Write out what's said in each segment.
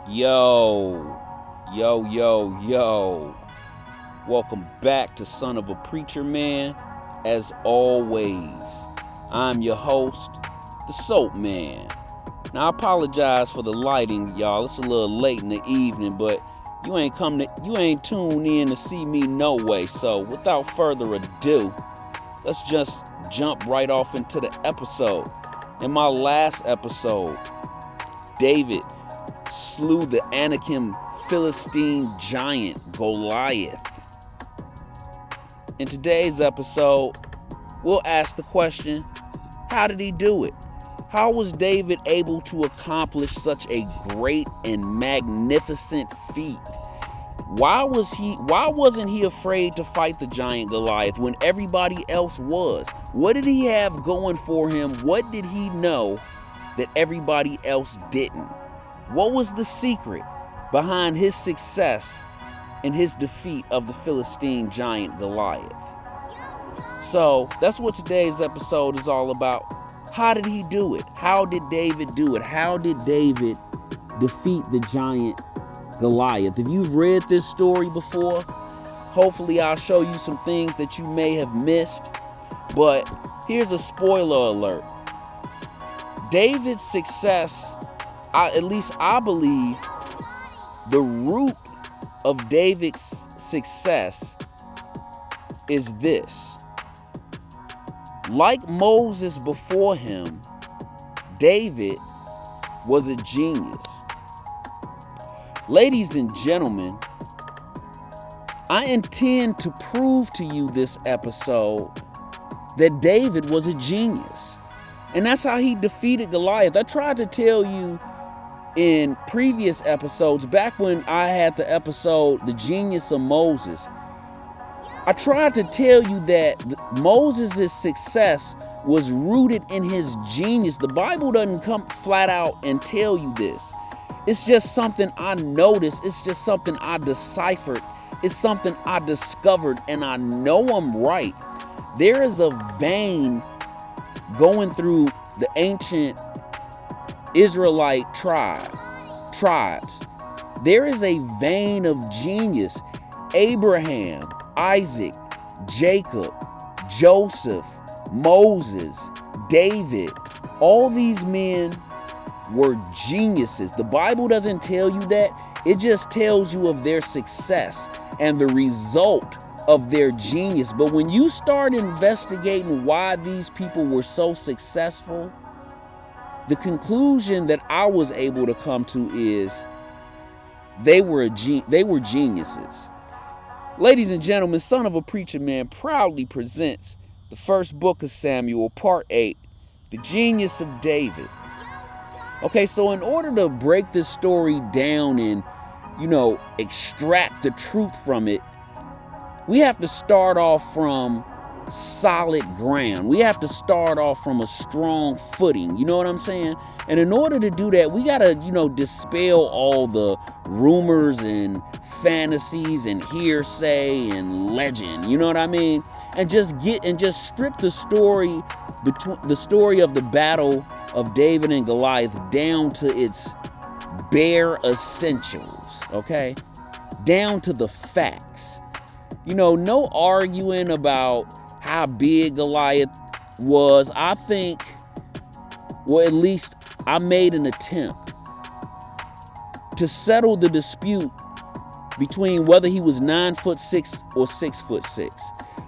Yo, yo. Welcome back to Son of a Preacher Man. As always, I'm your host, the Soapman. Now, I apologize for the lighting, y'all. It's a little late in the evening, but you ain't tuned in to see me no way. So, without further ado, let's just jump right off into the episode. In my last episode, David slew the Anakim Philistine giant Goliath. In today's episode, we'll ask the question, how did he do it? How was David able to accomplish such a great and magnificent feat? Why wasn't he afraid to fight the giant Goliath when everybody else was? What did he have going for him? What did he know that everybody else didn't? What was the secret behind his success and his defeat of the Philistine giant Goliath? So that's what today's episode is all about. How did he do it? How did David do it? How did David defeat the giant Goliath? If you've read this story before, hopefully I'll show you some things that you may have missed. But here's a spoiler alert. David's success, at least I believe, the root of David's success is this. Like Moses before him, David was a genius. Ladies and gentlemen, I intend to prove to you this episode that David was a genius. And that's how he defeated Goliath. I tried to tell you in previous episodes, back when I had the episode, The Genius of Moses, I tried to tell you that Moses' success was rooted in his genius. The Bible doesn't come flat out and tell you this. It's just something I noticed. It's just something I deciphered. It's something I discovered, and I know I'm right. There is a vein going through the ancient Israelite tribes. There is a vein of genius. Abraham, Isaac, Jacob, Joseph, Moses, David, all these men were geniuses. The Bible doesn't tell you that. It just tells you of their success and the result of their genius. But when you start investigating why these people were so successful, the conclusion that I was able to come to is they were geniuses. Ladies and gentlemen, Son of a Preacher Man proudly presents the first book of Samuel, part 8, The Genius of David. Okay, so in order to break this story down and, extract the truth from it, we have to start off from solid ground. We have to start off from a strong footing. You know what I'm saying? And in order to do that, we got to, dispel all the rumors and fantasies and hearsay and legend. You know what I mean? And just strip the story of the battle of David and Goliath down to its bare essentials, okay? Down to the facts. No arguing about how big Goliath was. I think, at least I made an attempt to settle the dispute between whether he was 9'6" or 6'6".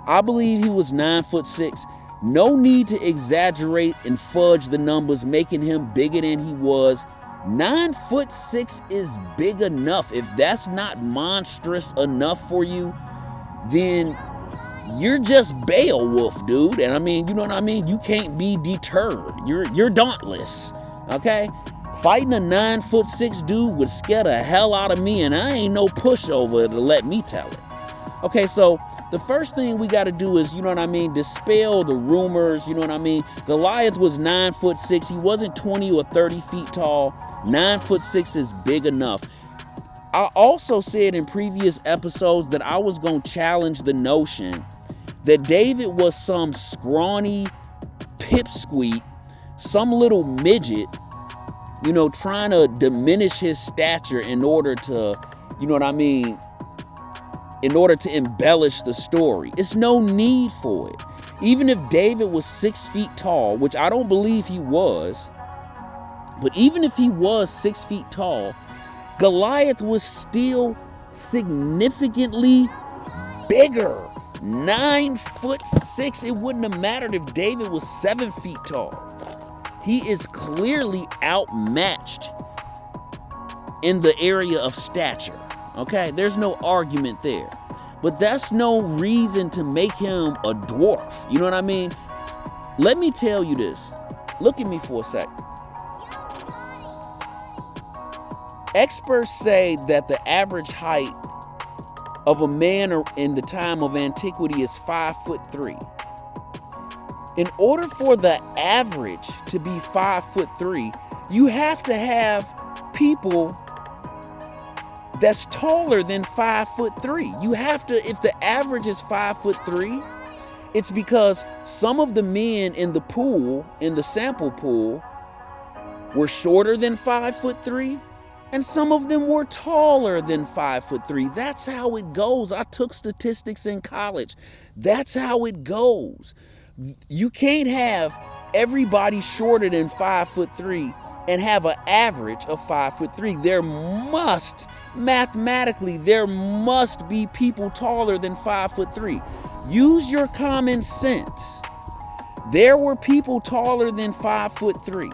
I believe he was 9'6". No need to exaggerate and fudge the numbers, making him bigger than he was. 9'6" is big enough. If that's not monstrous enough for you, then you're just Beowulf, dude. And I mean, you know what I mean? You can't be deterred. You're dauntless. Okay? Fighting a 9'6" dude would scare the hell out of me, and I ain't no pushover to let me tell it. Okay, so the first thing we got to do is, dispel the rumors. You know what I mean? Goliath was 9'6". He wasn't 20 or 30 feet tall. 9'6" is big enough. I also said in previous episodes that I was going to challenge the notion that David was some scrawny pipsqueak, some little midget trying to diminish his stature in order to, in order to embellish the story. It's no need for it. Even if David was 6 feet tall, which I don't believe he was, but even if he was 6 feet tall, Goliath was still significantly bigger. 9'6". It wouldn't have mattered if David was 7 feet tall. He is clearly outmatched in the area of stature. Okay, there's no argument there. But that's no reason to make him a dwarf. You know what I mean? Let me tell you this. Look at me for a second. Experts say that the average height of a man in the time of antiquity is 5'3". In order for the average to be 5'3", you have to have people that's taller than 5'3". You have to, if the average is 5'3", it's because some of the men in the pool, in the sample pool, were shorter than 5'3", and some of them were taller than 5'3". That's how it goes. I took statistics in college. That's how it goes. You can't have everybody shorter than 5'3" and have an average of 5'3". Mathematically, there must be people taller than 5'3". Use your common sense. There were people taller than 5'3".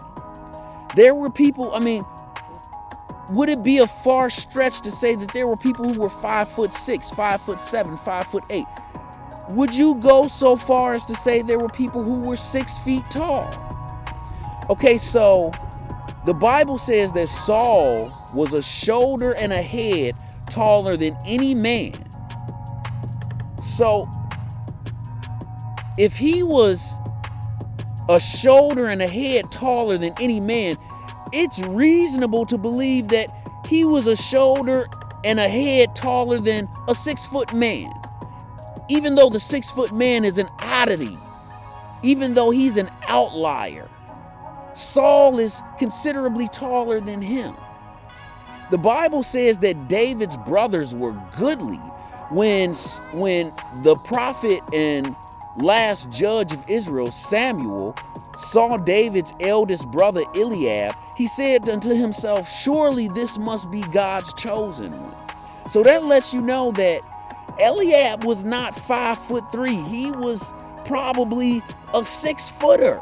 There were people, would it be a far stretch to say that there were people who were 5'6", 5'7", 5'8"? Would you go so far as to say there were people who were 6 feet tall? Okay, so the Bible says that Saul was a shoulder and a head taller than any man. So if he was a shoulder and a head taller than any man, it's reasonable to believe that he was a shoulder and a head taller than a 6-foot man. Even though the 6-foot man is an oddity, even though he's an outlier, Saul is considerably taller than him. The Bible says that David's brothers were goodly. When the prophet and last judge of Israel, Samuel, saw David's eldest brother Eliab, he said unto himself, surely this must be God's chosen one. So that lets you know that Eliab was not 5'3". He was probably a 6-footer.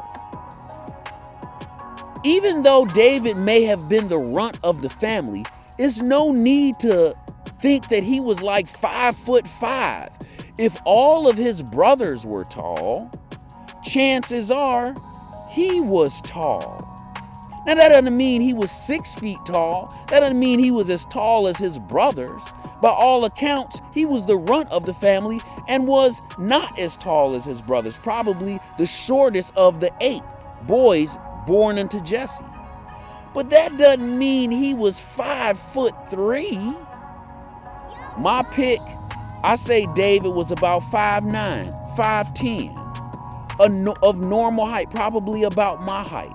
Even though David may have been the runt of the family, it's no need to think that he was like 5'5". If all of his brothers were tall, chances are he was tall. Now that doesn't mean he was 6 feet tall. That doesn't mean he was as tall as his brothers. By all accounts, he was the runt of the family and was not as tall as his brothers, probably the shortest of the 8 boys born unto Jesse. But that doesn't mean he was 5'3". My pick, I say David was about 5'9", 5'10", of normal height, probably about my height.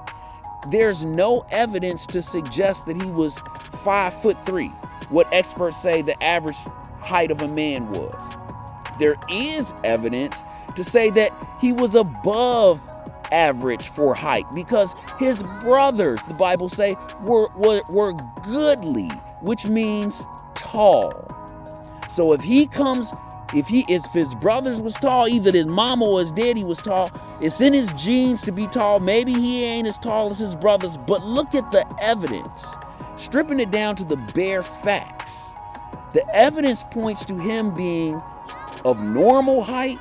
There's no evidence to suggest that he was 5'3", what experts say the average height of a man was. There is evidence to say that he was above average for height because his brothers, the Bible say, were goodly, which means tall. So if his brothers was tall, either his mama or his daddy was tall, it's in his genes to be tall. Maybe he ain't as tall as his brothers, but look at the evidence. Stripping it down to the bare facts, the evidence points to him being of normal height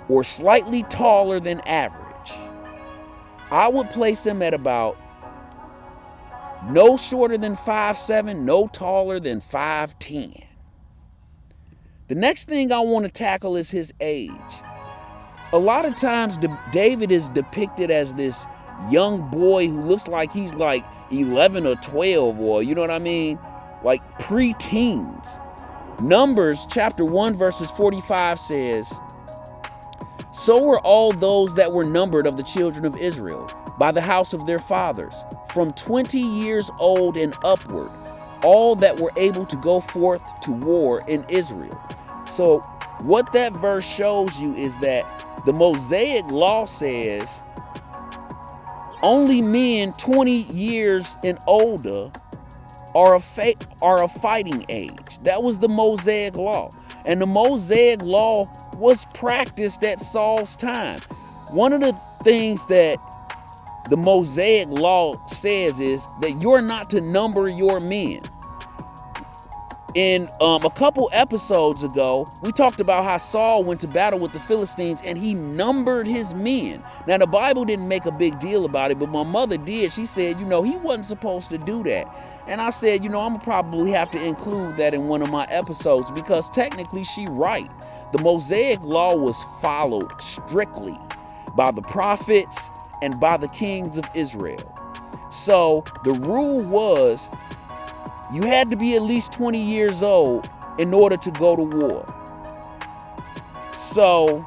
or slightly taller than average. I would place him at about no shorter than 5'7", no taller than 5'10". The next thing I want to tackle is his age. A lot of times David is depicted as this young boy who looks like he's like 11 or 12, or you know what I mean? Like pre-teens. Numbers chapter 1 verses 45 says, so were all those that were numbered of the children of Israel. by the house of their fathers, from 20 years old and upward, all that were able to go forth to war in Israel. So what that verse shows you is that the Mosaic law says only men 20 years and older are a fighting age. That was the Mosaic law. And the Mosaic law was practiced at Saul's time. One of the things that the Mosaic law says is that you're not to number your men. In a couple episodes ago, we talked about how Saul went to battle with the Philistines and he numbered his men. Now, the Bible didn't make a big deal about it, but my mother did. She said, he wasn't supposed to do that. And I said, I'm gonna probably have to include that in one of my episodes because technically she's right. The Mosaic law was followed strictly by the prophets and by the kings of Israel. So the rule was you had to be at least 20 years old in order to go to war. So,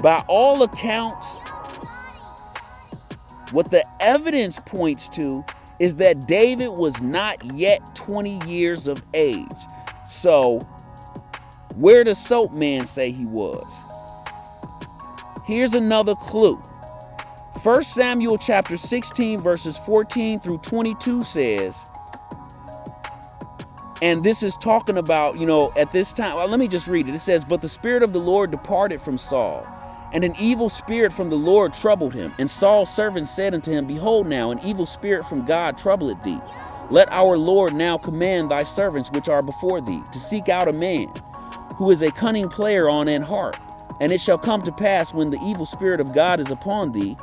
by all accounts, what the evidence points to is that David was not yet 20 years of age. So, where does Soapman say he was? Here's another clue. 1 Samuel chapter 16 verses 14 through 22 says, and this is talking about, at this time, well, let me just read it. It says, but the Spirit of the Lord departed from Saul, and an evil spirit from the Lord troubled him. And Saul's servant said unto him, behold now, an evil spirit from God troubleth thee. Let our Lord now command thy servants which are before thee to seek out a man who is a cunning player on an harp. And it shall come to pass when the evil spirit of God is upon thee,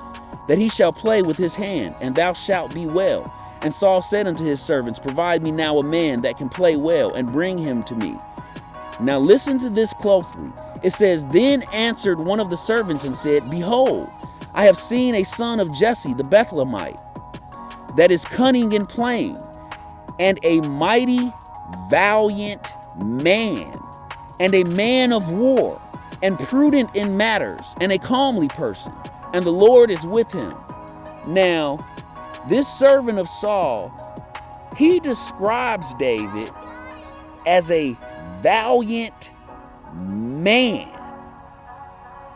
that he shall play with his hand, and thou shalt be well. And Saul said unto his servants, provide me now a man that can play well, and bring him to me. Now listen to this closely. It says, then answered one of the servants and said, behold, I have seen a son of Jesse the Bethlehemite, that is cunning in playing, and a mighty, valiant man, and a man of war, and prudent in matters, and a comely person, and the Lord is with him. Now, this servant of Saul, he describes David as a valiant man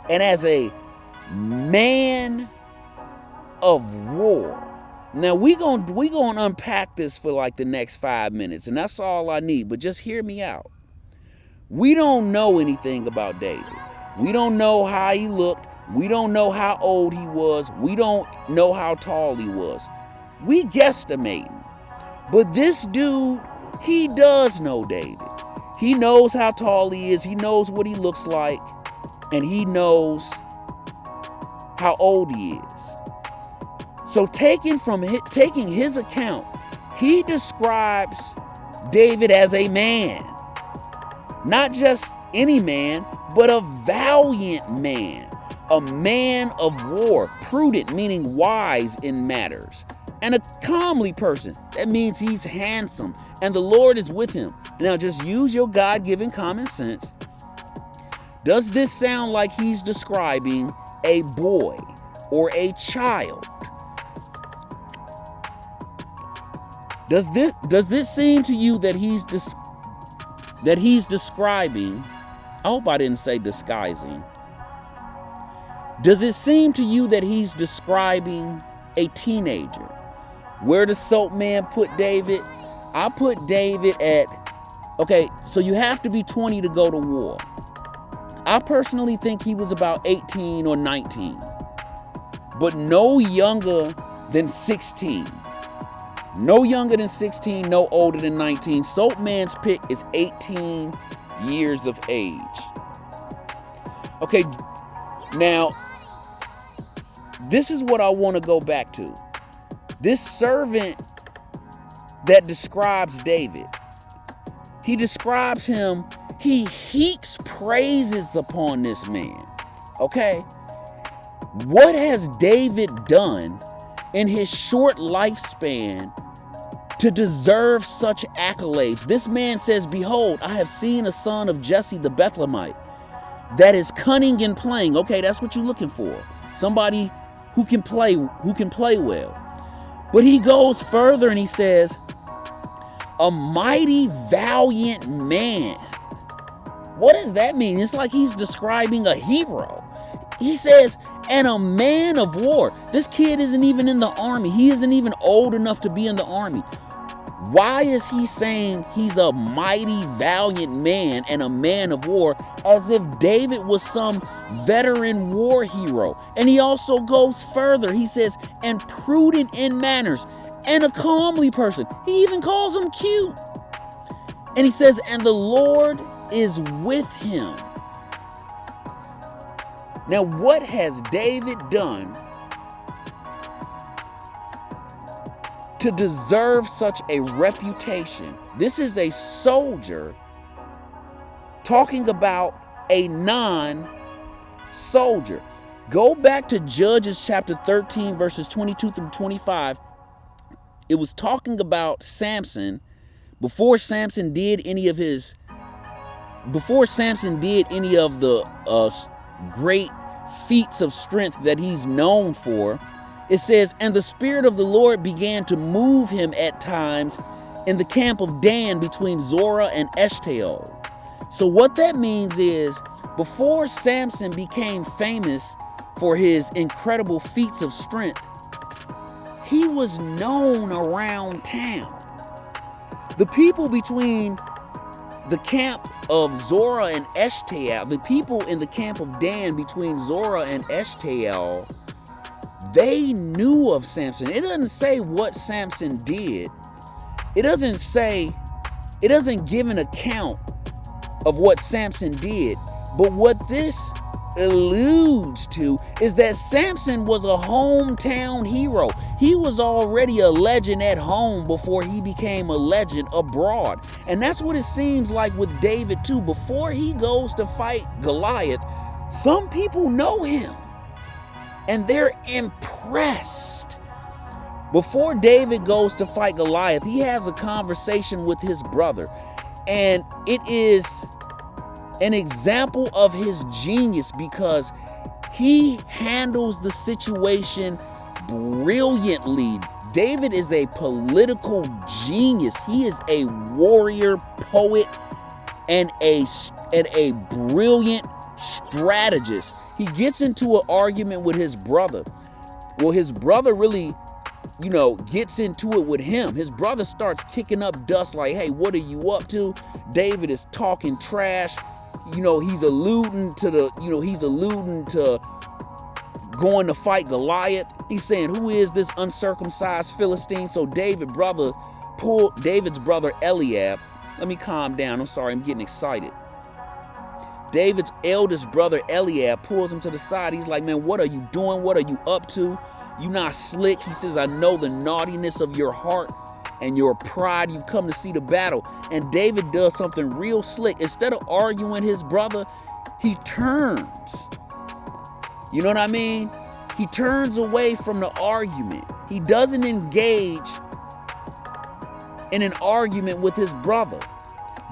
and as a man of war. Now we gonna unpack this for like the next 5 minutes, and that's all I need, but just hear me out. We don't know anything about David. We don't know how he looked. We don't know how old he was. We don't know how tall he was. We guesstimating. But this dude, he does know David. He knows how tall he is. He knows what he looks like. And he knows how old he is. So taking his account, he describes David as a man. Not just any man, but a valiant man. A man of war. Prudent, meaning wise in matters. And a comely person. That means he's handsome. And the Lord is with him. Now just use your God-given common sense. Does this sound like he's describing a boy or a child? Does this seem to you that he's describing, I hope I didn't say disguising. Does it seem to you that he's describing a teenager? Where does Soapman put David? I put David at, okay, so you have to be 20 to go to war. I personally think he was about 18 or 19, but no younger than 16. No younger than 16, no older than 19. Soapman's pick is 18 years of age. Okay, now, this is what I want to go back to. This servant that describes David, he describes him, he heaps praises upon this man. Okay? What has David done in his short lifespan to deserve such accolades? This man says, behold, I have seen a son of Jesse the Bethlehemite that is cunning in playing. Okay, that's what you're looking for. Somebody who can play well. But he goes further and he says, a mighty valiant man. What does that mean? It's like he's describing a hero. He says, and a man of war. This kid isn't even in the army. He isn't even old enough to be in the army. Why is he saying he's a mighty valiant man and a man of war, as if David was some veteran war hero? And he also goes further. He says, and prudent in manners, and a comely person. He even calls him cute. And he says, and the Lord is with him. Now, what has David done to deserve such a reputation? This is a soldier talking about a non-soldier. Go back to Judges chapter 13, verses 22 through 25. It was talking about Samson before Samson did any of the great feats of strength that he's known for. It says, and the Spirit of the Lord began to move him at times in the camp of Dan between Zorah and Eshtaol. So what that means is, before Samson became famous for his incredible feats of strength, he was known around town. The people between the camp of Zorah and Eshtaol, the people in the camp of Dan between Zorah and Eshtaol, they knew of Samson. It doesn't say what Samson did. It doesn't give an account of what Samson did. But what this alludes to is that Samson was a hometown hero. He was already a legend at home before he became a legend abroad. And that's what it seems like with David too. Before he goes to fight Goliath, some people know him and they're impressed. Before David goes to fight Goliath, he has a conversation with his brother, and it is an example of his genius because he handles the situation brilliantly. David is a political genius. He is a warrior, poet, and a brilliant strategist. He gets into an argument with his brother. Well, his brother really, gets into it with him. His brother starts kicking up dust like, hey, what are you up to? David is talking trash. He's alluding to going to fight Goliath. He's saying, who is this uncircumcised Philistine? So David's brother Eliab, let me calm down. I'm sorry, I'm getting excited. David's eldest brother Eliab pulls him to the side. He's like, man, what are you doing? What are you up to? You not slick. He says, I know the naughtiness of your heart and your pride. You've come to see the battle. And David does something real slick. Instead of arguing his brother, he turns. You know what I mean? He turns away from the argument. He doesn't engage in an argument with his brother,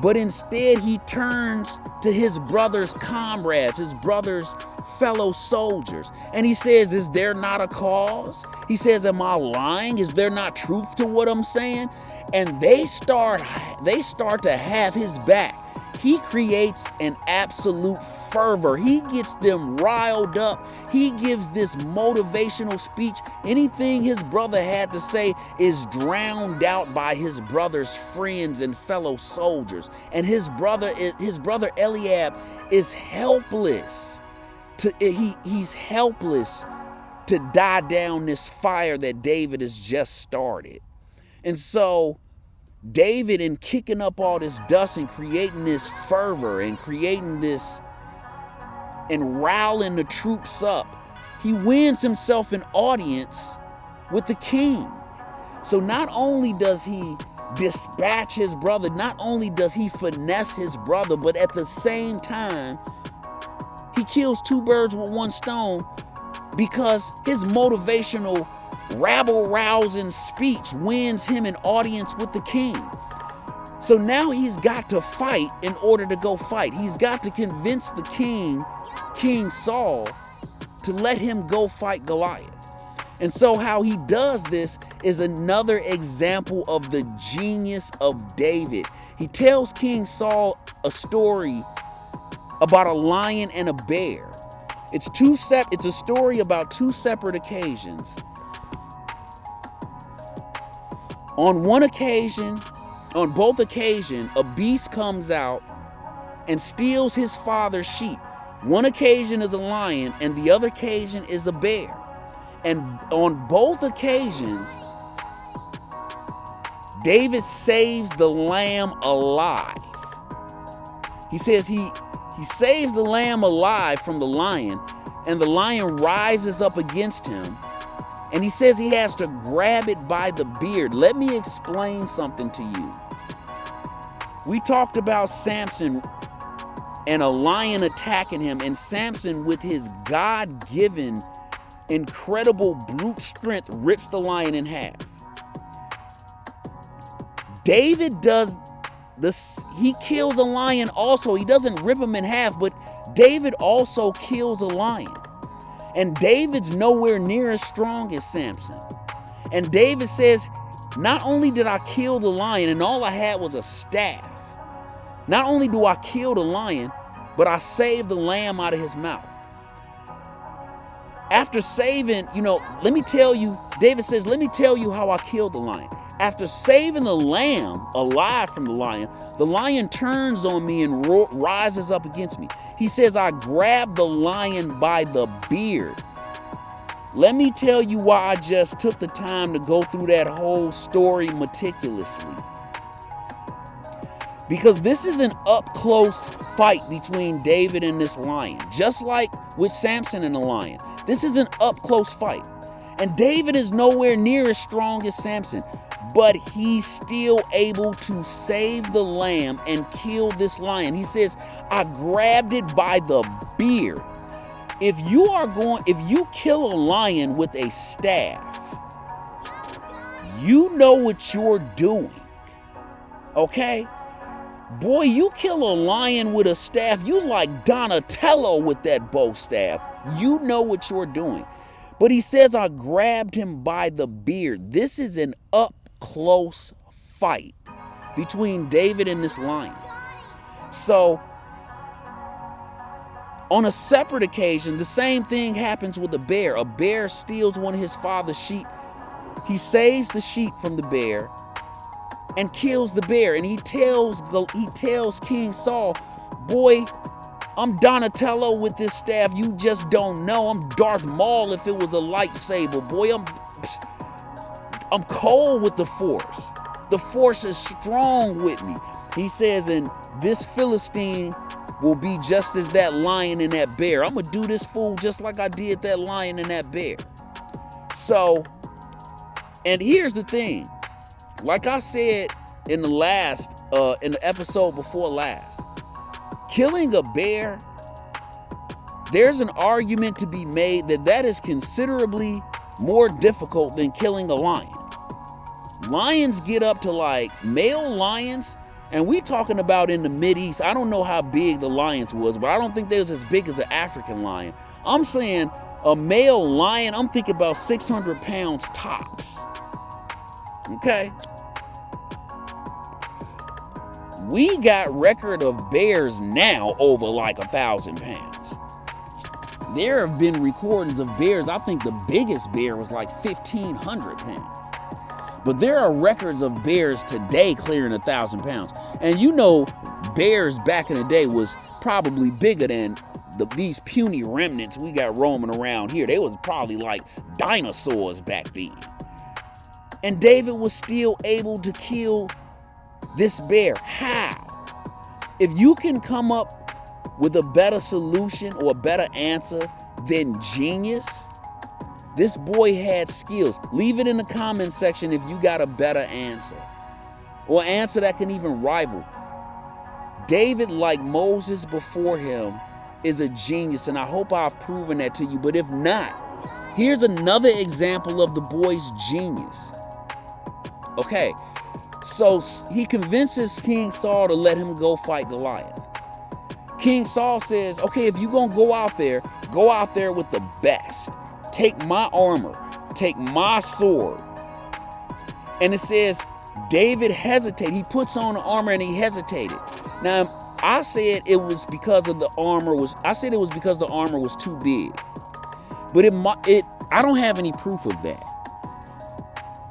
but instead he turns to his brother's comrades, his brother's fellow soldiers. And he says, is there not a cause? He says, am I lying? Is there not truth to what I'm saying? And they start to have his back. He creates an absolute fervor. He gets them riled up. He gives this motivational speech. Anything his brother had to say is drowned out by his brother's friends and fellow soldiers. And his brother Eliab is helpless. He's helpless to die down this fire that David has just started. And so David, in kicking up all this dust and creating this fervor and creating this and riling the troops up, he wins himself an audience with the king. So not only does he dispatch his brother, not only does he finesse his brother, but at the same time, he kills two birds with one stone because his motivational rabble-rousing speech wins him an audience with the king. So now he's got to fight in order to go fight. He's got to convince the king, King Saul, to let him go fight Goliath. And so how he does this is another example of the genius of David. He tells King Saul a story about a lion and a bear. It's a story about two separate occasions. On both occasions, a beast comes out and steals his father's sheep. One occasion is a lion and the other occasion is a bear. And on both occasions, David saves the lamb alive. He says he saves the lamb alive from the lion, and the lion rises up against him, and he says he has to grab it by the beard. Let me explain something to you. We talked about Samson and a lion attacking him, and Samson, with his God-given incredible brute strength, rips the lion in half. David does this. He kills a lion also. He doesn't rip him in half, but David also kills a lion. And David's nowhere near as strong as Samson. And David says, not only did I kill the lion and all I had was a staff, not only do I kill the lion, but I saved the lamb out of his mouth. After saving, let me tell you, David says, let me tell you how I killed the lion. After saving the lamb alive from the lion turns on me and rises up against me. He says, I grabbed the lion by the beard. Let me tell you why I just took the time to go through that whole story meticulously. Because this is an up-close fight between David and this lion. Just like with Samson and the lion. This is an up-close fight. And David is nowhere near as strong as Samson. But he's still able to save the lamb and kill this lion. He says, I grabbed it by the beard. If you kill a lion with a staff, you know what you're doing. Okay? Boy, you kill a lion with a staff, you like Donatello with that bow staff. You know what you're doing. But he says, I grabbed him by the beard. This is an up-close fight between David and this lion. So, on a separate occasion, the same thing happens with a bear. A bear steals one of his father's sheep. He saves the sheep from the bear and kills the bear. And he tells King Saul, boy, I'm Donatello with this staff. You just don't know. I'm Darth Maul if it was a lightsaber. Boy, I'm cold with the Force. The Force is strong with me. He says, and this Philistine will be just as that lion and that bear. I'm going to do this fool just like I did that lion and that bear. So, and here's the thing. Like I said in the episode before last, killing a bear, there's an argument to be made that is considerably more difficult than killing a lion. Lions get up to male lions, and we talking about in the Mideast. I don't know how big the lions was, but I don't think they was as big as an African lion. I'm saying a male lion, I'm thinking about 600 pounds tops. Okay? We got record of bears now over 1,000 pounds. There have been recordings of bears. I think the biggest bear was 1,500 pounds. But there are records of bears today clearing 1,000 pounds. And bears back in the day was probably bigger than these puny remnants we got roaming around here. They was probably like dinosaurs back then. And David was still able to kill this bear. How? If you can come up with a better solution or a better answer than genius, this boy had skills. Leave it in the comment section if you got a better answer, or an answer that can even rival. David, like Moses before him, is a genius, and I hope I've proven that to you. But if not, here's another example of the boy's genius. Okay, so he convinces King Saul to let him go fight Goliath. King Saul says, okay, if you're going to go out there with the best. Take my armor, take my sword. And it says David hesitated. He puts on the armor and he hesitated. Now, I said it was because of the armor was too big. But I don't have any proof of that.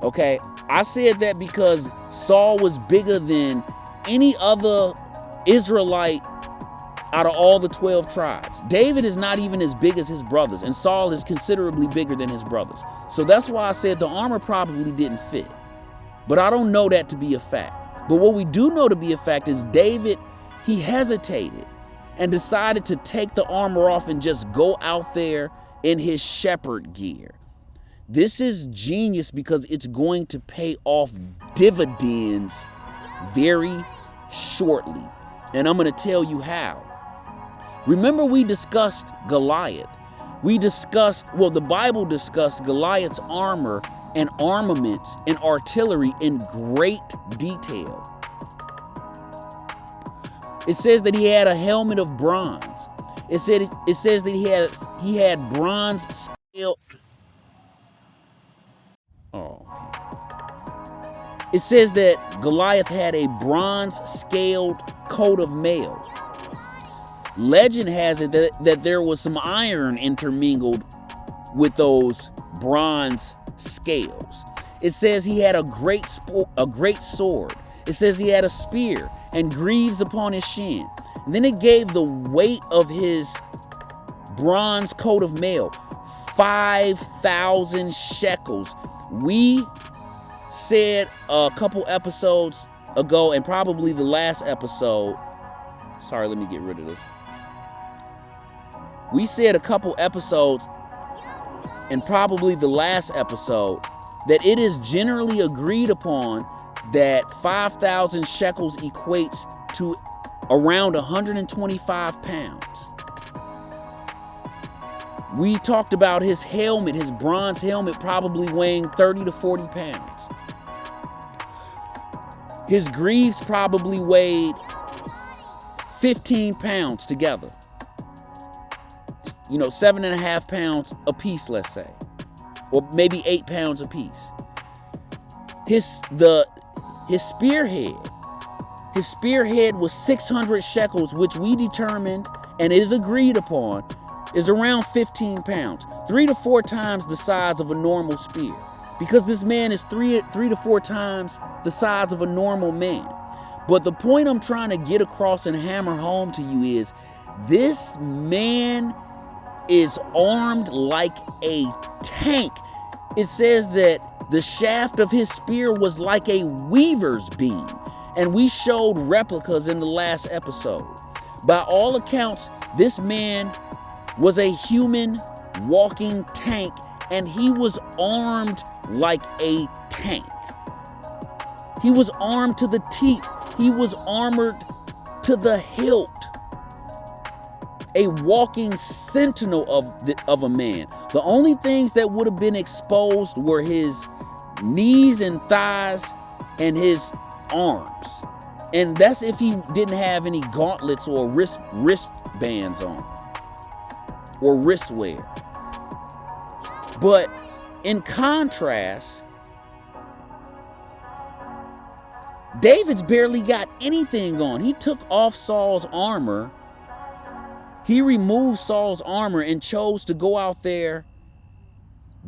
Okay? I said that because Saul was bigger than any other Israelite out of all the 12 tribes. David is not even as big as his brothers, and Saul is considerably bigger than his brothers. So that's why I said the armor probably didn't fit. But I don't know that to be a fact. But what we do know to be a fact is David, he hesitated and decided to take the armor off and just go out there in his shepherd gear. This is genius because it's going to pay off dividends very shortly. And I'm going to tell you how. Remember, we discussed Goliath. The Bible discussed Goliath's armor and armaments and artillery in great detail. It says that he had a helmet of bronze. It says that he had bronze scaled. It says that Goliath had a bronze scaled coat of mail. Legend has it that there was some iron intermingled with those bronze scales. It says he had a great sword. It says he had a spear and greaves upon his shin. And then it gave the weight of his bronze coat of mail, 5,000 shekels. We said a couple episodes ago, and probably the last episode. Sorry, let me get rid of this. We said a couple episodes, and probably the last episode, that it is generally agreed upon that 5,000 shekels equates to around 125 pounds. We talked about his helmet, his bronze helmet, probably weighing 30 to 40 pounds. His greaves probably weighed 15 pounds together. 7.5 pounds a piece, let's say. Or maybe 8 pounds a piece. His spearhead was 600 shekels, which we determined and is agreed upon is around 15 pounds, 3 to 4 times the size of a normal spear, because this man is 3 to 4 times the size of a normal man. But the point I'm trying to get across and hammer home to you is this man is armed like a tank. It says that the shaft of his spear was like a weaver's beam, and we showed replicas in the last episode. By all accounts, this man was a human walking tank, and he was armed like a tank. He was armed to the teeth. He was armored to the hilt. A walking sentinel of a man. The only things that would have been exposed were his knees and thighs and his arms. And that's if he didn't have any gauntlets or wristbands on, or wristwear. But in contrast, David's barely got anything on. He took off Saul's armor. He removed Saul's armor and chose to go out there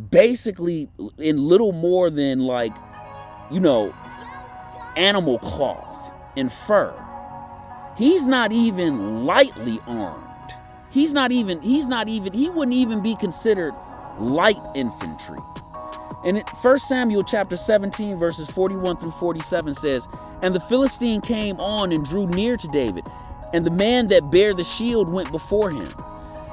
basically in little more than animal cloth and fur. He's not even lightly armed. He wouldn't even be considered light infantry. And 1 Samuel chapter 17 verses 41 through 47 says, "And the Philistine came on and drew near to David, and the man that bare the shield went before him.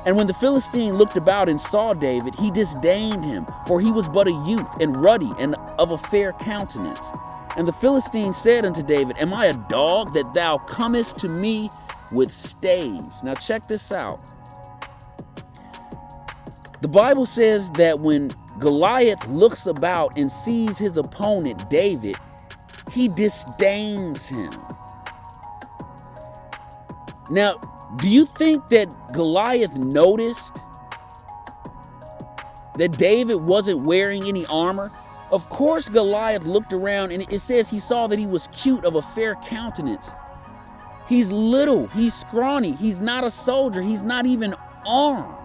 And when the Philistine looked about and saw David, he disdained him, for he was but a youth and ruddy and of a fair countenance. And the Philistine said unto David, Am I a dog that thou comest to me with staves?" Now check this out. The Bible says that when Goliath looks about and sees his opponent, David, he disdains him. Now, do you think that Goliath noticed that David wasn't wearing any armor? Of course, Goliath looked around and it says he saw that he was cute, of a fair countenance. He's little, he's scrawny, he's not a soldier, he's not even armed.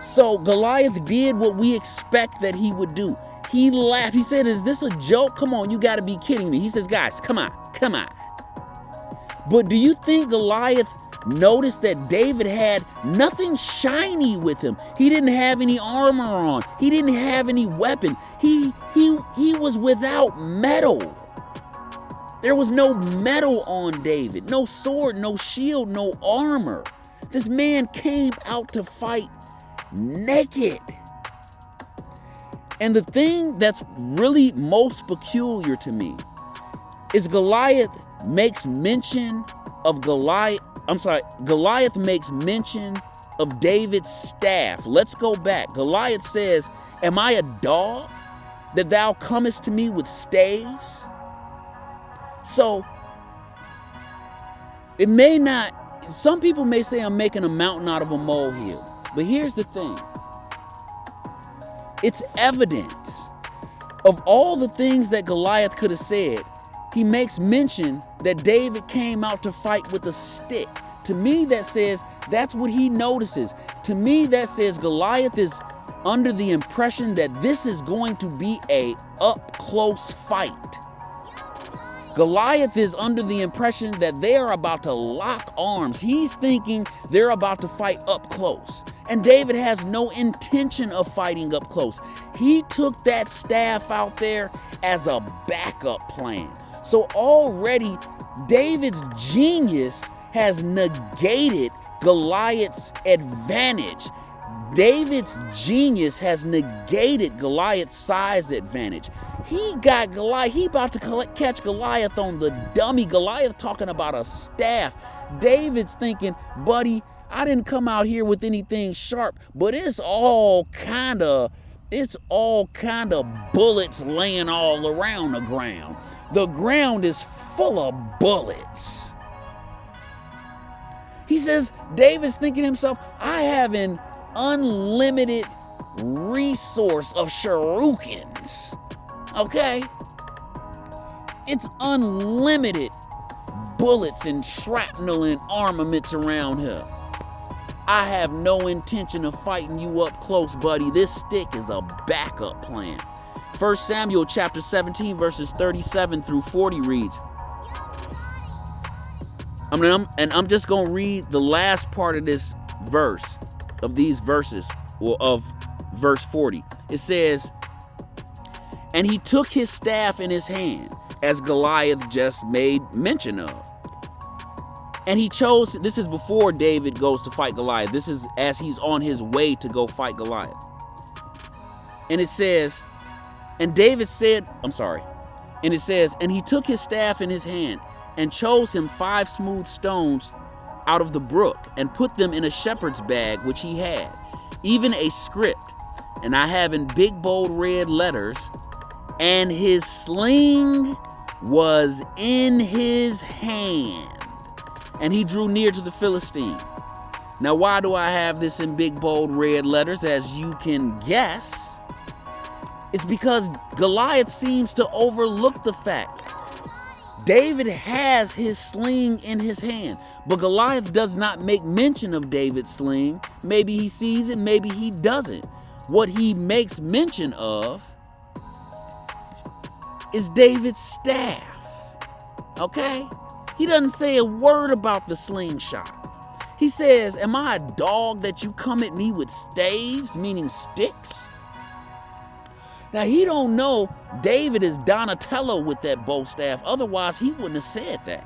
So Goliath did what we expect that he would do. He laughed. He said, "Is this a joke? Come on, you gotta be kidding me." He says, "Guys, come on. But do you think Goliath noticed that David had nothing shiny with him? He didn't have any armor on. He didn't have any weapon. He was without metal. There was no metal on David. No sword, no shield, no armor. This man came out to fight naked." And the thing that's really most peculiar to me is Goliath makes mention of Goliath makes mention of David's staff. Let's go back. Goliath says, "Am I a dog that thou comest to me with staves?" So it may not, some people may say I'm making a mountain out of a molehill, but here's the thing. It's evidence of all the things that Goliath could have said. He makes mention that David came out to fight with a stick. To me, that says that's what he notices. To me, that says Goliath is under the impression that this is going to be a up-close fight. Goliath is under the impression that they are about to lock arms. He's thinking they're about to fight up close. And David has no intention of fighting up close. He took that staff out there as a backup plan. So already David's genius has negated Goliath's advantage. David's genius has negated Goliath's size advantage. He got Goliath, he about to catch Goliath on the dummy. Goliath talking about a staff. David's thinking, "Buddy, I didn't come out here with anything sharp, but it's all kind of bullets laying all around the ground. The ground is full of bullets." He says, David's thinking to himself, "I have an unlimited resource of shurikens." Okay? It's unlimited bullets and shrapnel and armaments around here. "I have no intention of fighting you up close, buddy. This stick is a backup plan." 1 Samuel chapter 17 verses 37 through 40 reads, I'm just going to read the last part of this verse, of these verses, or of verse 40. It says, "And he took his staff in his hand, as Goliath just made mention of. And he chose," this is before David goes to fight Goliath. This is as he's on his way to go fight Goliath. And it says, and it says, "And he took his staff in his hand, and chose him 5 smooth stones out of the brook, and put them in a shepherd's bag which he had, even a script, and I have in big bold red letters, and his sling was in his hand. And he drew near to the Philistine." Now, why do I have this in big bold red letters? As you can guess, it's because Goliath seems to overlook the fact David has his sling in his hand, but Goliath does not make mention of David's sling. Maybe he sees it, maybe he doesn't. What he makes mention of is David's staff. Okay? He doesn't say a word about the slingshot. He says, "Am I a dog that you come at me with staves," meaning sticks? Now, he don't know David is Donatello with that bow staff. Otherwise, he wouldn't have said that.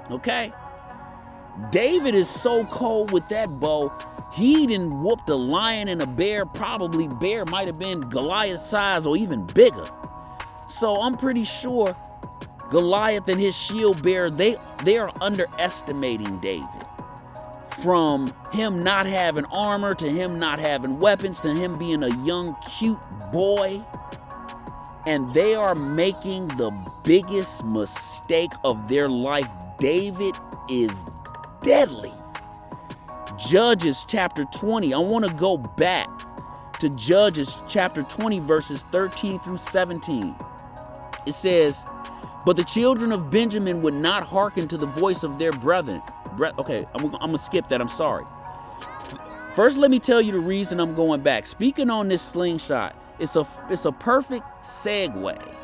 Okay? David is so cold with that bow, he done whooped a lion and a bear. Probably bear might have been Goliath's size or even bigger. So I'm pretty sure Goliath and his shield bearer, they are underestimating David. From him not having armor, to him not having weapons, to him being a young, cute boy. And they are making the biggest mistake of their life. David is deadly. Judges chapter 20. I want to go back to to Judges chapter 20, verses 13 through 17. It says, but the children of Benjamin would not hearken to the voice of their brethren. Okay, I'm going to skip that. I'm sorry. First, let me tell you the reason I'm going back. Speaking on this slingshot, it's a perfect segue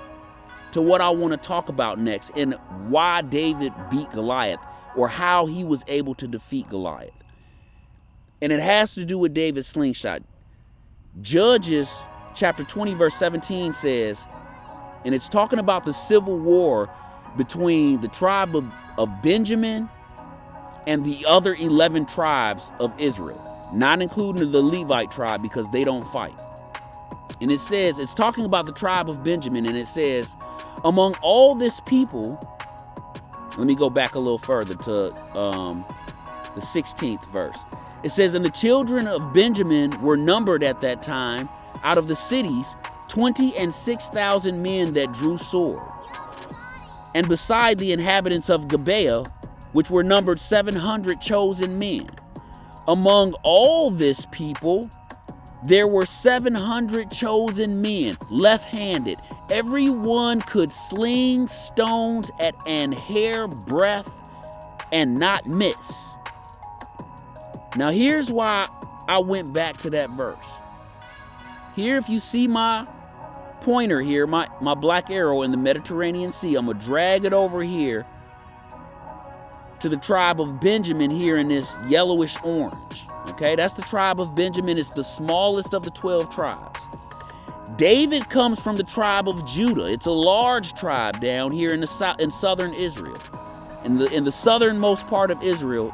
to what I want to talk about next and why David beat Goliath, or how he was able to defeat Goliath. And it has to do with David's slingshot. Judges chapter 20, verse 17 says, and it's talking about the civil war between the tribe of Benjamin and the other 11 tribes of Israel, not including the Levite tribe because they don't fight. And it says, it's talking about the tribe of Benjamin, and it says, among all this people, let me go back a little further to the 16th verse. It says, and the children of Benjamin were numbered at that time out of the cities 26,000 men that drew sword. And beside the inhabitants of Gibeah, which were numbered 700 chosen men. Among all this people, there were 700 chosen men, left-handed. Everyone could sling stones at an hair breadth and not miss. Now here's why I went back to that verse. Here, if you see my pointer here, my black arrow in the Mediterranean Sea, I'm going to drag it over here to the tribe of Benjamin here in this yellowish orange. Okay, that's the tribe of Benjamin. It's the smallest of the 12 tribes. David comes from the tribe of Judah. It's a large tribe down here in southern Israel. In the southernmost part of Israel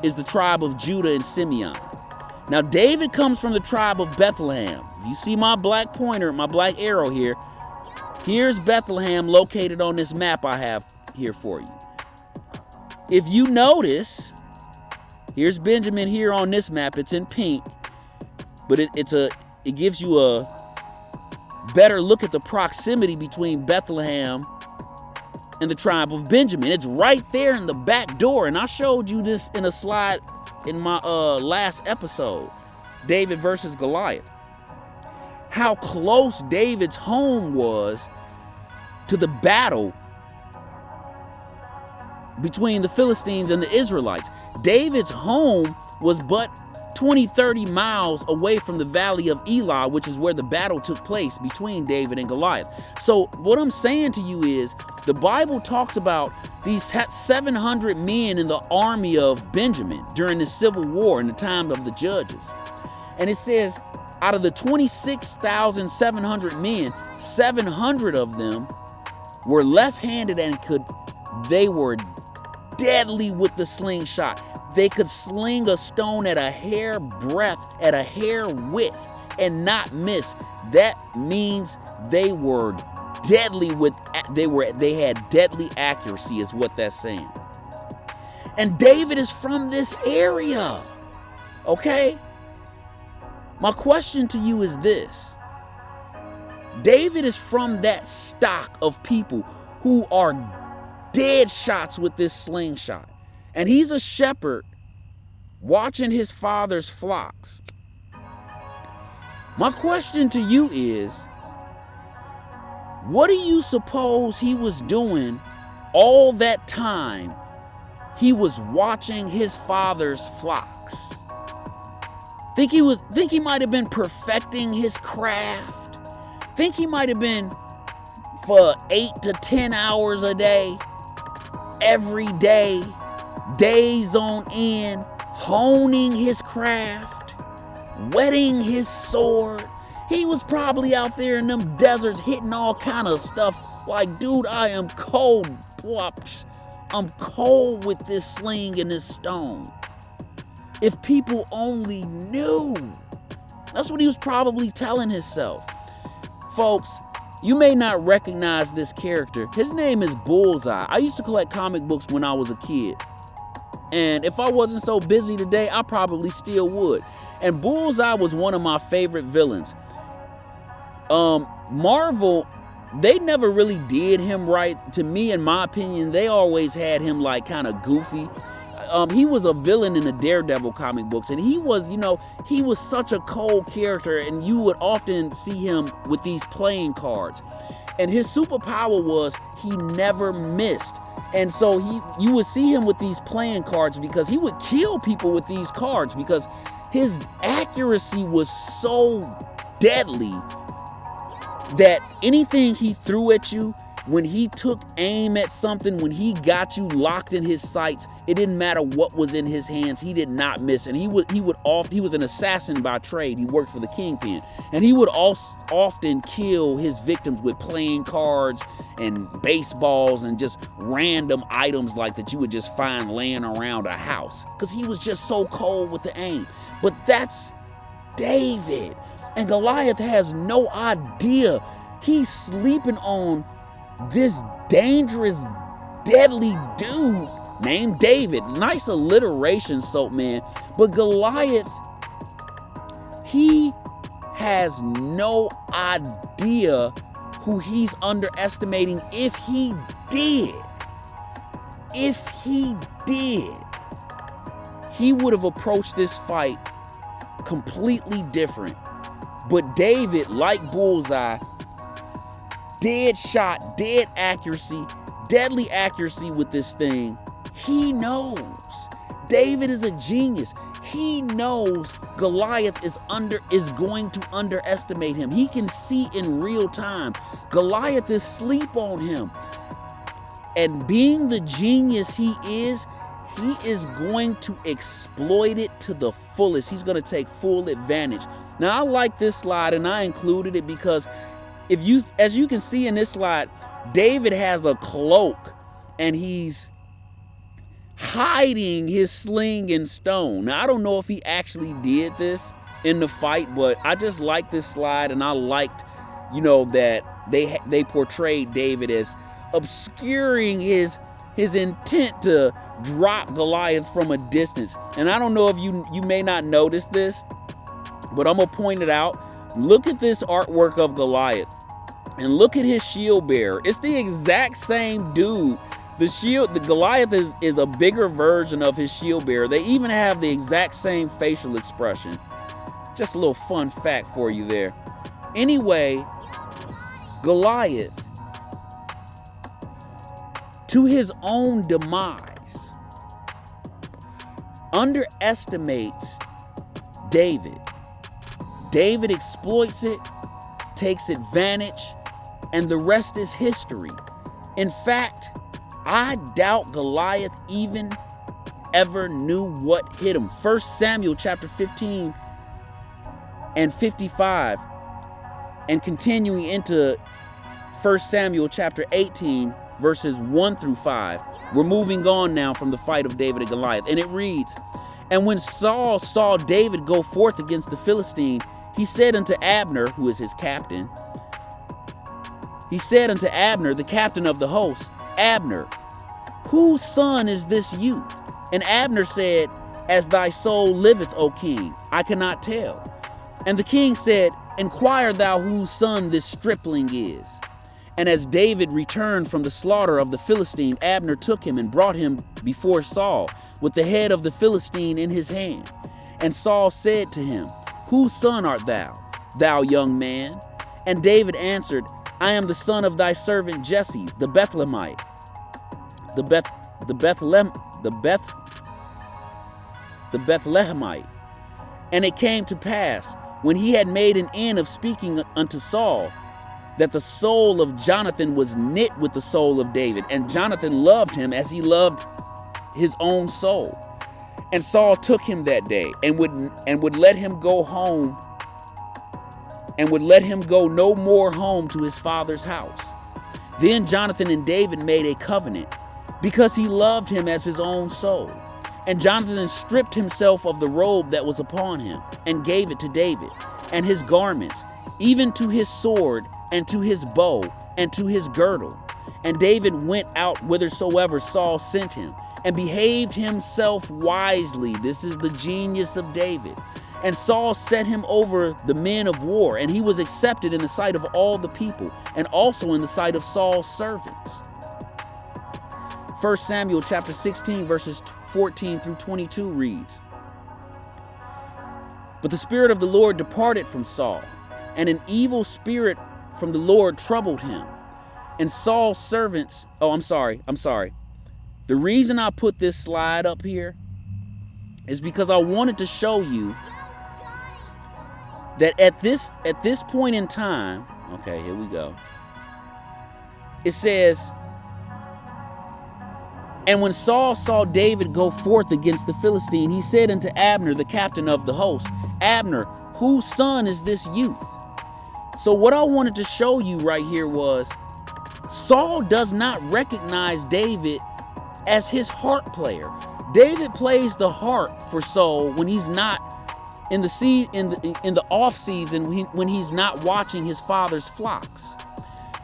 is the tribe of Judah and Simeon. Now David comes from the tribe of Bethlehem. You see my black pointer, my black arrow here. Here's Bethlehem located on this map I have here for you. If you notice, here's Benjamin here on this map. It's in pink, but it gives you a better look at the proximity between Bethlehem and the tribe of Benjamin. It's right there in the back door, and I showed you this in a slide in my last episode, David versus Goliath. How close David's home was to the battle between the Philistines and the Israelites. David's home was but 20-30 miles away from the valley of Elah, which is where the battle took place between David and Goliath. So what I'm saying to you is, the Bible talks about these 700 men in the army of Benjamin during the civil war in the time of the judges. And it says, out of the 26,700 men, 700 of them were left-handed and they were deadly with the slingshot. They could sling a stone at a hair breadth, at a hair width, and not miss. That means they were deadly they had deadly accuracy, is what that's saying. And David is from this area. Okay? My question to you is this. David is from that stock of people who are dead shots with this slingshot. And he's a shepherd watching his father's flocks. My question to you is, what do you suppose he was doing all that time he was watching his father's flocks? Think he might have been perfecting his craft? Think he might have been for 8 to 10 hours a day, every day, days on end, honing his craft, whetting his sword? He was probably out there in them deserts hitting all kind of stuff like, dude, I am cold. I'm cold with this sling and this stone. If people only knew. That's what he was probably telling himself. Folks, you may not recognize this character. His name is Bullseye. I used to collect comic books when I was a kid. And if I wasn't so busy today, I probably still would. And Bullseye was one of my favorite villains. Marvel, they never really did him right. To me, in my opinion, they always had him like kind of goofy. he was a villain in the Daredevil comic books, and he was, he was such a cold character, and you would often see him with these playing cards. And his superpower was he never missed. And so you would see him with these playing cards because he would kill people with these cards because his accuracy was so deadly that anything he threw at you, when he took aim at something, when he got you locked in his sights, it didn't matter what was in his hands, he did not miss. And he was an assassin by trade. He worked for the Kingpin, and he would often kill his victims with playing cards and baseballs and just random items like that you would just find laying around a house, because he was just so cold with the aim. But that's David, and Goliath has no idea. He's sleeping on this dangerous, deadly dude named David. Nice alliteration, Soapman. But Goliath, he has no idea who he's underestimating. If he did, he would have approached this fight completely different. But David, like Bullseye, dead shot, dead accuracy, deadly accuracy with this thing. He knows. David is a genius. He knows Goliath is going to underestimate him. He can see in real time. Goliath is asleep on him. And being the genius he is going to exploit it to the fullest. He's going to take full advantage. Now, I like this slide, and I included it because as you can see in this slide, David has a cloak and he's hiding his sling and stone. Now, I don't know if he actually did this in the fight, but I just like this slide, and I liked, that they portrayed David as obscuring his intent to drop Goliath from a distance. And I don't know if you may not notice this, but I'm gonna point it out. Look at this artwork of Goliath, and look at his shield bearer. It's the exact same dude. The Goliath is a bigger version of his shield bearer. They even have the exact same facial expression. Just a little fun fact for you there. Anyway, Goliath, to his own demise, underestimates David. David exploits it, takes advantage, and the rest is history. In fact, I doubt Goliath even ever knew what hit him. 1 Samuel chapter 15 and 55, and continuing into 1 Samuel chapter 18, verses 1 through 5. We're moving on now from the fight of David and Goliath, and it reads, "And when Saul saw David go forth against the Philistine, he said unto Abner, who is his captain, the captain of the host, Abner, whose son is this youth? And Abner said, As thy soul liveth, O king, I cannot tell. And the king said, Inquire thou whose son this stripling is. And as David returned from the slaughter of the Philistine, Abner took him and brought him before Saul, with the head of the Philistine in his hand. And Saul said to him, Whose son art thou, thou young man? And David answered, I am the son of thy servant Jesse, the Bethlehemite. The Bethlehemite. And it came to pass, when he had made an end of speaking unto Saul, that the soul of Jonathan was knit with the soul of David, and Jonathan loved him as he loved his own soul. And Saul took him that day, and would let him go home, and would let him go no more home to his father's house. Then Jonathan and David made a covenant, because he loved him as his own soul. And Jonathan stripped himself of the robe that was upon him, and gave it to David, and his garments, even to his sword, and to his bow, and to his girdle. And David went out whithersoever Saul sent him, and behaved himself wisely. This is the genius of David. And Saul set him over the men of war, and he was accepted in the sight of all the people, and also in the sight of Saul's servants. 1 Samuel chapter 16, verses 14 through 22 reads, "But the Spirit of the Lord departed from Saul, and an evil spirit from the Lord troubled him. And Saul's servants," I'm sorry. The reason I put this slide up here is because I wanted to show you that at this point in time, okay, here we go. It says, "And when Saul saw David go forth against the Philistine, he said unto Abner, the captain of the host, Abner, whose son is this youth?" So what I wanted to show you right here was Saul does not recognize David as his harp player. David plays the harp for Saul when he's not in the off season, when he's not watching his father's flocks.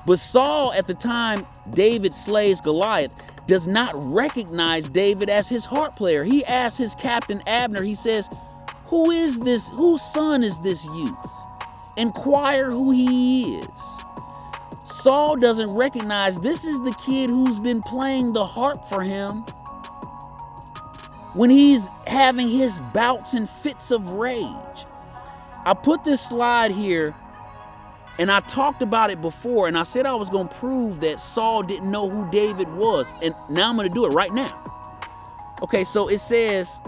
But Saul, at the time David slays Goliath, does not recognize David as his harp player. He asks his captain Abner, he says, "Who is this? Whose son is this youth? Inquire who he is." Saul doesn't recognize this is the kid who's been playing the harp for him when he's having his bouts and fits of rage. I put this slide here, and I talked about it before, and I said I was going to prove that Saul didn't know who David was, and now I'm going to do it right now. Okay, so it says,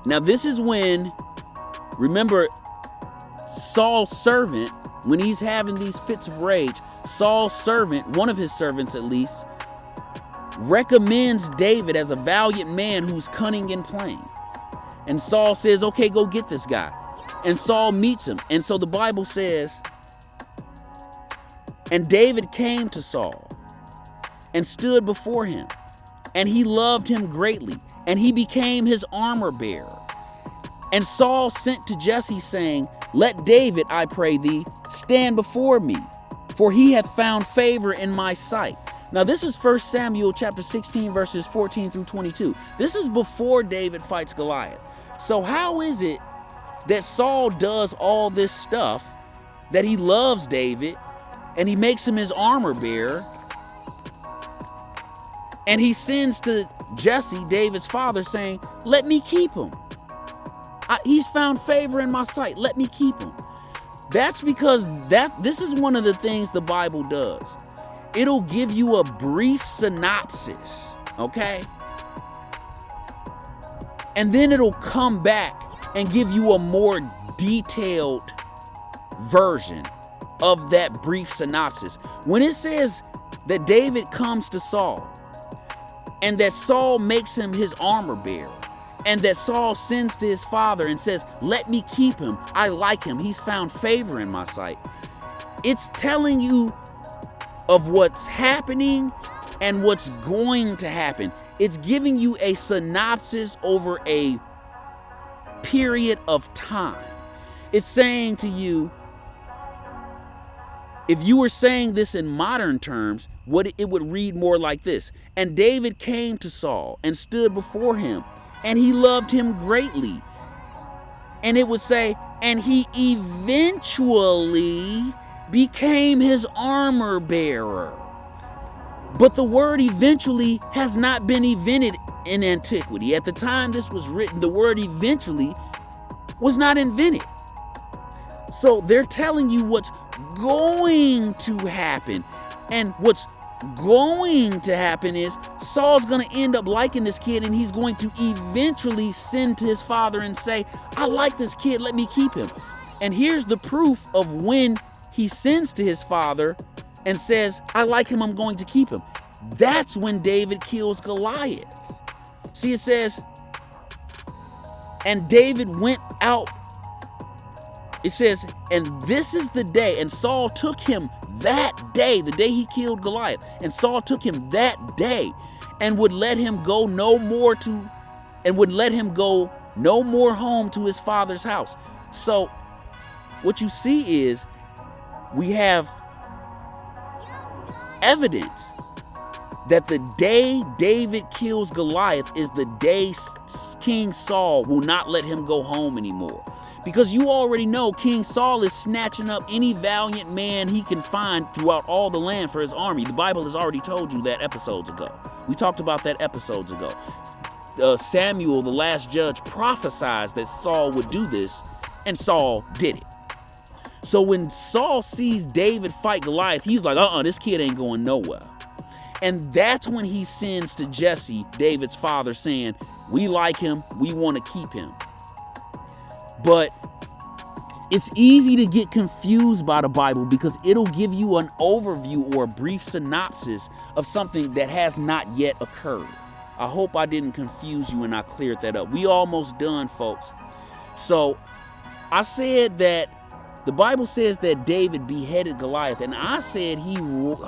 now this is when, remember, Saul's servant, when he's having these fits of rage, Saul's servant, one of his servants at least, recommends David as a valiant man who's cunning and plain. And Saul says, "Okay, go get this guy." And Saul meets him. And so the Bible says, "And David came to Saul and stood before him, and he loved him greatly, and he became his armor bearer. And Saul sent to Jesse, saying, Let David, I pray thee, stand before me, for he hath found favor in my sight." Now this is 1 Samuel chapter 16, verses 14 through 22. This is before David fights Goliath. So how is it that Saul does all this stuff, that he loves David, and he makes him his armor bearer, and he sends to Jesse, David's father, saying, "Let me keep him. He's found favor in my sight. Let me keep him"? That's because this is one of the things the Bible does. It'll give you a brief synopsis, okay? And then it'll come back and give you a more detailed version of that brief synopsis. When it says that David comes to Saul, and that Saul makes him his armor bearer, and that Saul sends to his father and says, "Let me keep him. I like him. He's found favor in my sight," it's telling you of what's happening and what's going to happen. It's giving you a synopsis over a period of time. It's saying to you, if you were saying this in modern terms, what it would read more like this: "And David came to Saul and stood before him, and he loved him greatly." And it would say, "And he eventually became his armor bearer." But the word "eventually" has not been invented in antiquity. At the time this was written, the word "eventually" was not invented. So they're telling you what's going to happen. And what's going to happen is Saul's going to end up liking this kid, and he's going to eventually send to his father and say, "I like this kid, let me keep him." And here's the proof of when he sends to his father and says, "I like him, I'm going to keep him." That's when David kills Goliath. See, it says, "And David went out." It says, "And this is the day, and Saul took him that day," the day he killed Goliath, "and Saul took him that day, and would let him go no more home to his father's house." So what you see is we have evidence that the day David kills Goliath is the day King Saul will not let him go home anymore. Because you already know King Saul is snatching up any valiant man he can find throughout all the land for his army. The Bible has already told you that episodes ago. We talked about that episodes ago. Samuel, the last judge, prophesied that Saul would do this, and Saul did it. So when Saul sees David fight Goliath, he's like, this kid ain't going nowhere. And that's when he sends to Jesse, David's father, saying, we like him, we want to keep him. But it's easy to get confused by the Bible because it'll give you an overview or a brief synopsis of something that has not yet occurred. I hope I didn't confuse you and I cleared that up. We almost done, folks. So I said that the Bible says that David beheaded Goliath, and I said he held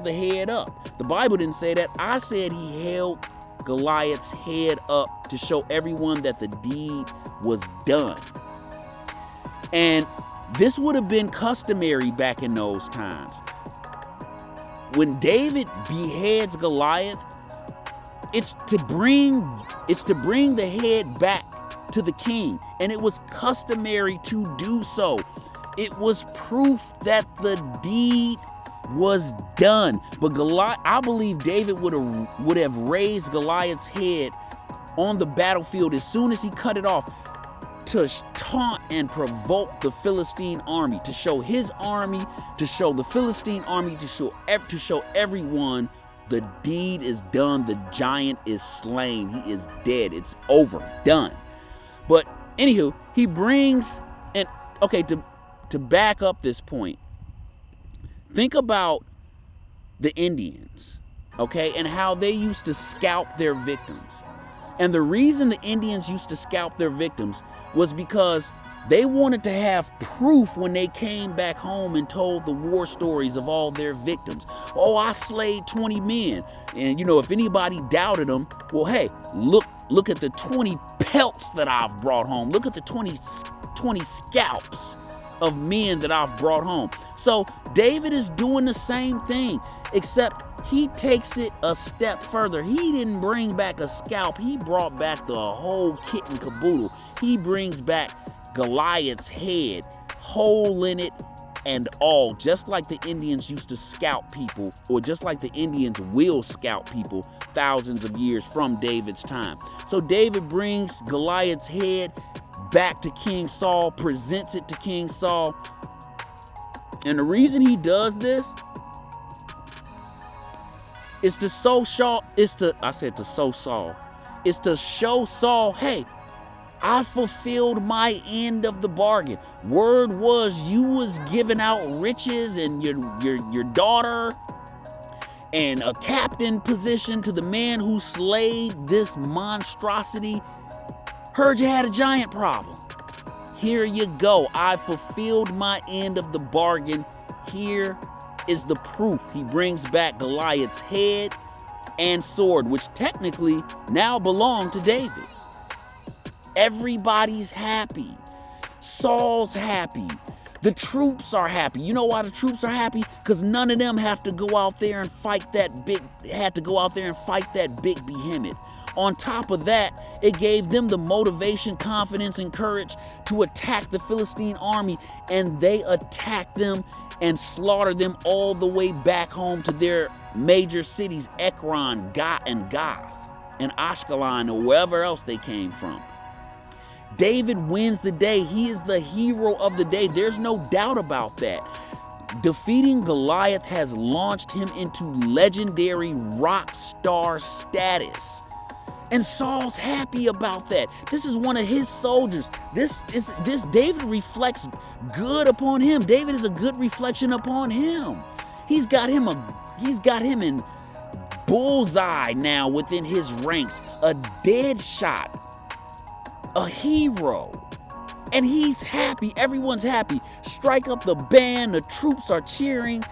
the head up. The Bible didn't say that. I said he held Goliath's head up to show everyone that the deed was done. And this would have been customary back in those times. When David beheads Goliath, it's to bring the head back to the king, and it was customary to do so. It was proof that the deed was done. But I believe David would have raised Goliath's head on the battlefield as soon as he cut it off, to taunt and provoke the Philistine army, to show his army, to show the Philistine army, to show everyone the deed is done. The giant is slain. He is dead. It's over. Done. But anywho, he brings, and okay, to back up this point, think about the Indians, okay, and how they used to scalp their victims. And the reason the Indians used to scalp their victims was because they wanted to have proof when they came back home and told the war stories of all their victims. Oh, I slayed 20 men. And, if anybody doubted them, well, hey, look at the 20 pelts that I've brought home. Look at the 20 scalps of men that I've brought home. So David is doing the same thing, except he takes it a step further. He didn't bring back a scalp. He brought back the whole kit and caboodle. He brings back Goliath's head, hole in it and all, just like the Indians used to scalp people, or just like the Indians will scalp people thousands of years from David's time. So David brings Goliath's head back to King Saul, presents it to King Saul. And the reason he does this is to show Saul, hey, I fulfilled my end of the bargain. Word was you was giving out riches and your daughter and a captain position to the man who slayed this monstrosity. Heard you had a giant problem. Here you go. I fulfilled my end of the bargain. Here is the proof. He brings back Goliath's head and sword, which technically now belong to David. Everybody's happy. Saul's happy. The troops are happy. You know why the troops are happy? Because none of them had to go out there and fight that big behemoth. On top of that, it gave them the motivation, confidence, and courage to attack the Philistine army, and they attacked them and slaughtered them all the way back home to their major cities, Ekron, Gath, and Ashkelon, or wherever else they came from. David wins the day. He is the hero of the day. There's no doubt about that. Defeating Goliath has launched him into legendary rock star status. And Saul's happy about that. This is one of his soldiers. This David reflects good upon him. David is a good reflection upon him. He's got him in bullseye now within his ranks. A dead shot. A hero. And he's happy. Everyone's happy. Strike up the band. The troops are cheering.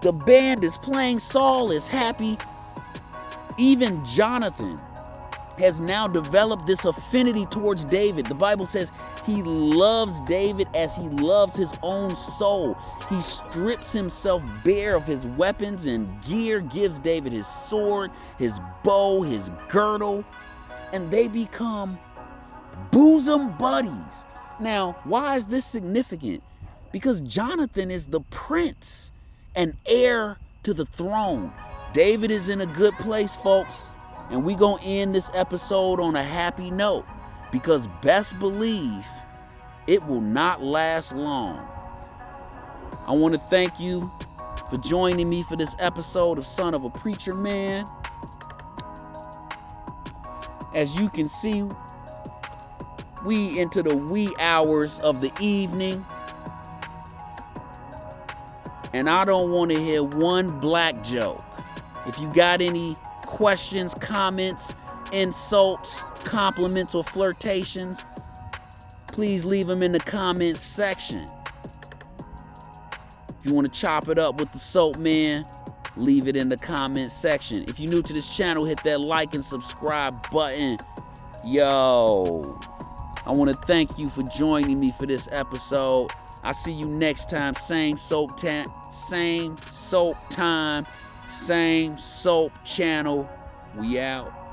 The band is playing. Saul is happy. Even Jonathan has now developed this affinity towards David. The Bible says he loves David as he loves his own soul. He strips himself bare of his weapons and gear, gives David his sword, his bow, his girdle, and they become bosom buddies. Now, why is this significant? Because Jonathan is the prince and heir to the throne. David is in a good place, folks. And we gonna end this episode on a happy note, because best believe it will not last long. I want to thank you for joining me for this episode of Son of a Preacher Man. As you can see, we into the wee hours of the evening. And I don't want to hear one black joke. If you got any questions, comments, insults, compliments, or flirtations, please leave them in the comments section. If you want to chop it up with the Soapman, leave it in the comments section. If you're new to this channel, hit that like and subscribe button. Yo, I want to thank you for joining me for this episode. I'll see you next time. Same soap time, same soap channel. We out.